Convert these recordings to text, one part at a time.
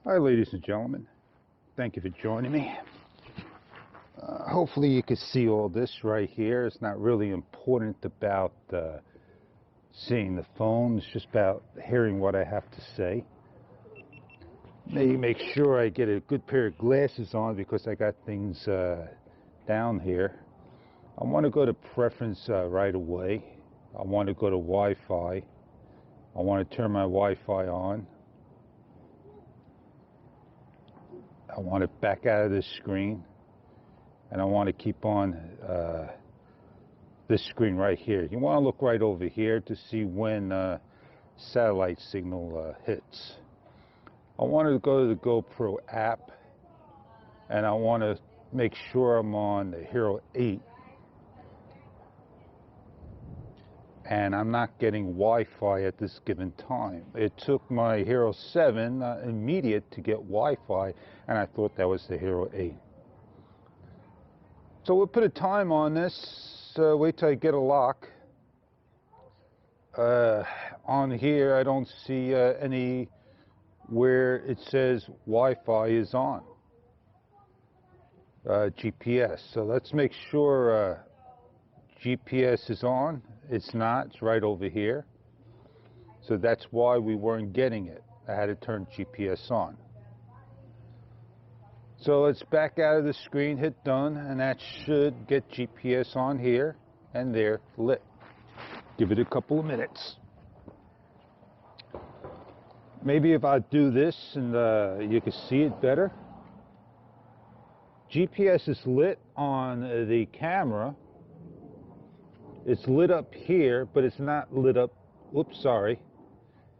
Hi ladies and gentlemen, thank you for joining me. Hopefully you can see all this right here. It's not really important about seeing the phone, it's just about hearing what I have to say. Maybe make sure I get a good pair of glasses on because I got things down here. I want to go to preference right away. I want to go to Wi-Fi. I want to turn my Wi-Fi on. I want to back out of this screen, and I want to keep on this screen right here. You want to look right over here to see when satellite signal hits. I want to go to the GoPro app, and I want to make sure I'm on the Hero 8, and I'm not getting Wi-Fi at this given time. It took my Hero 7 immediate to get Wi-Fi, and I thought that was the Hero 8. So we'll put a time on this. Wait till I get a lock. On here I don't see any where it says Wi-Fi is on. GPS. So let's make sure GPS is on. It's not. It's right over here. So that's why we weren't getting it. I had to turn GPS on. So let's back out of the screen, hit done, and that should get GPS on here and there lit. Give it a couple of minutes. Maybe if I do this and you can see it better. GPS is lit on the camera. It's lit up here, but it's not lit up, oops, sorry.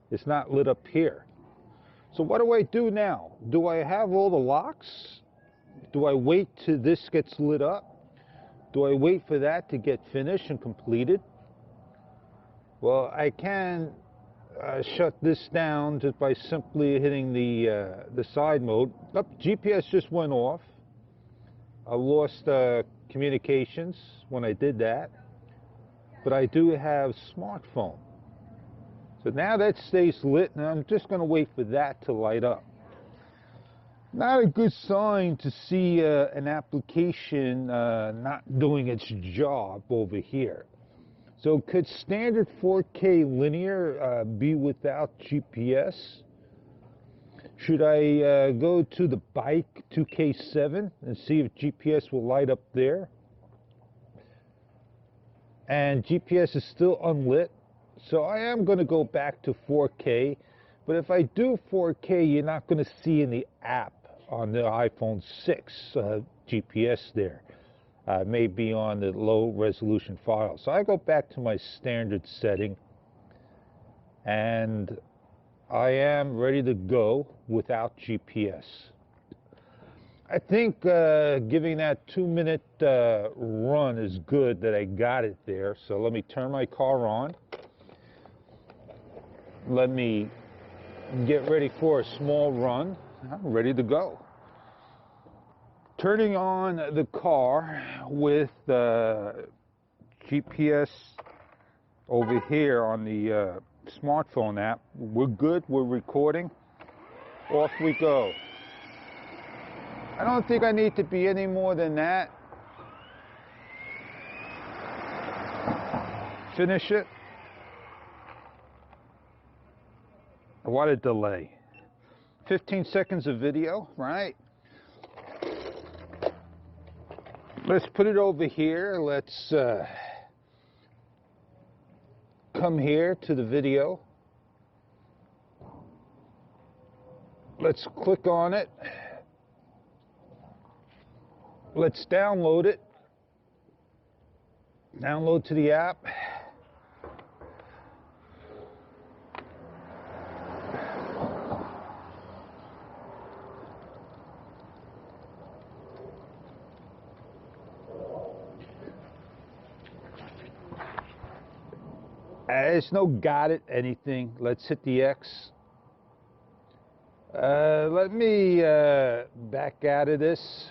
It's not lit up here. So what do I do now? Do I have all the locks? Do I wait till this gets lit up? Do I wait for that to get finished and completed? Well, I can shut this down just by simply hitting the side mode. Oh, GPS just went off. I lost communications when I did that. But I do have smartphone. So now that stays lit, and I'm just going to wait for that to light up. Not a good sign to see an application not doing its job over here. So could standard 4K linear be without GPS? Should I go to the bike 2K7 and see if GPS will light up there? And GPS is still unlit, so I am going to go back to 4K. But if I do 4K, you're not going to see in the app on the iPhone 6 GPS there. Maybe on the low resolution file. So I go back to my standard setting, and I am ready to go without GPS. I think giving that 2-minute run is good that I got it there. So let me turn my car on. Let me get ready for a small run. I'm ready to go. Turning on the car with GPS over here on the smartphone app. We're good. We're recording. Off we go. I don't think I need to be any more than that. Finish it. What a delay. 15 seconds of video, right? Let's put it over here. Let's come here to the video. Let's click on it. Let's download it. Download to the app. There's no got it anything. Let's hit the X. Let me back out of this.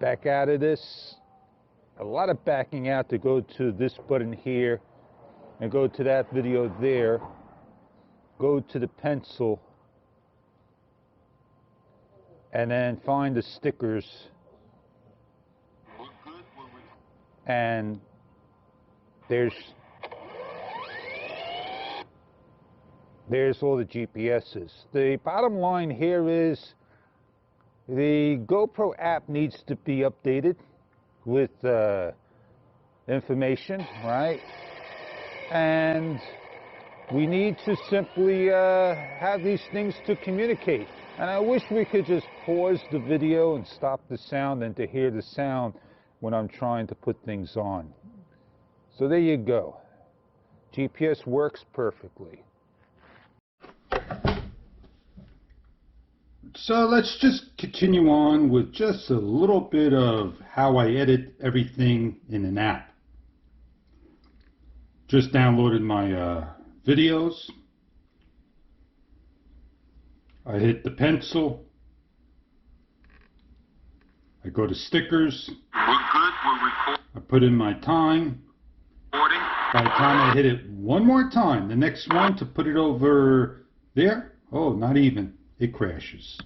Back out of this. A lot of backing out to go to this button here and go to that video there. go to the pencil, and then find the stickers, and there's all the GPSs. The bottom line here is the GoPro app needs to be updated with information, right? And we need to simply have these things to communicate. And I wish we could just pause the video and stop the sound and to hear the sound when I'm trying to put things on. So there you go. GPS works perfectly. So let's just continue on with just a little bit of how I edit everything in an app. Just downloaded my videos. I hit the pencil. I go to stickers. I put in my time. By the time I hit it one more time, the next one to put it over there, oh, not even. It crashes.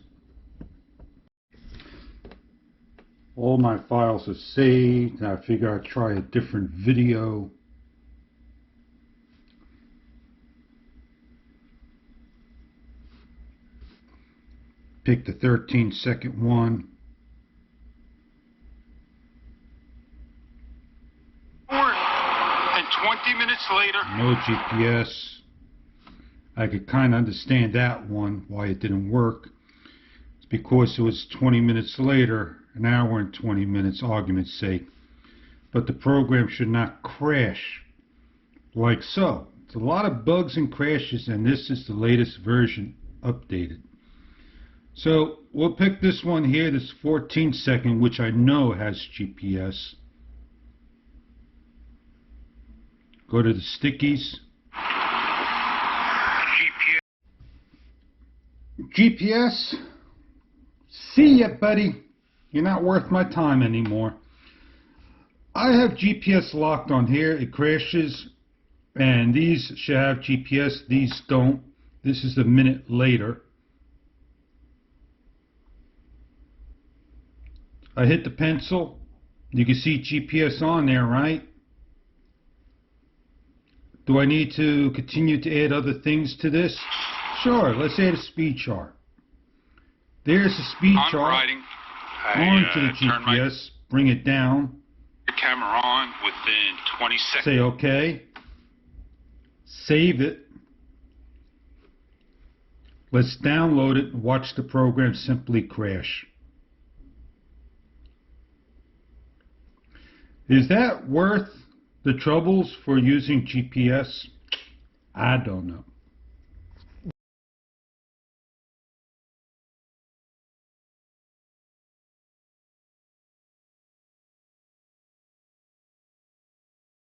All my files are saved. Now I figure I'd try a different video. Pick the 13-second one. And 20 minutes later, no GPS. I could kind of understand that one, why it didn't work. It's because it was 20 minutes later, an hour and 20 minutes, argument's sake. But the program should not crash like so. It's a lot of bugs and crashes, and this is the latest version updated. So we'll pick this one here, this 14-second, which I know has GPS. Go to the stickies. GPS. See ya, buddy. You're not worth my time anymore. I have GPS locked on here. It crashes, and these should have GPS. These don't. This is a minute later. I hit the pencil. You can see GPS on there, right? Do I need to continue to add other things to this? Sure, let's add a speed chart. There's a speed chart. Onto the GPS. Bring it down. the camera on within 20 seconds. Say OK. Save it. Let's download it and watch the program simply crash. Is that worth the troubles for using GPS? I don't know.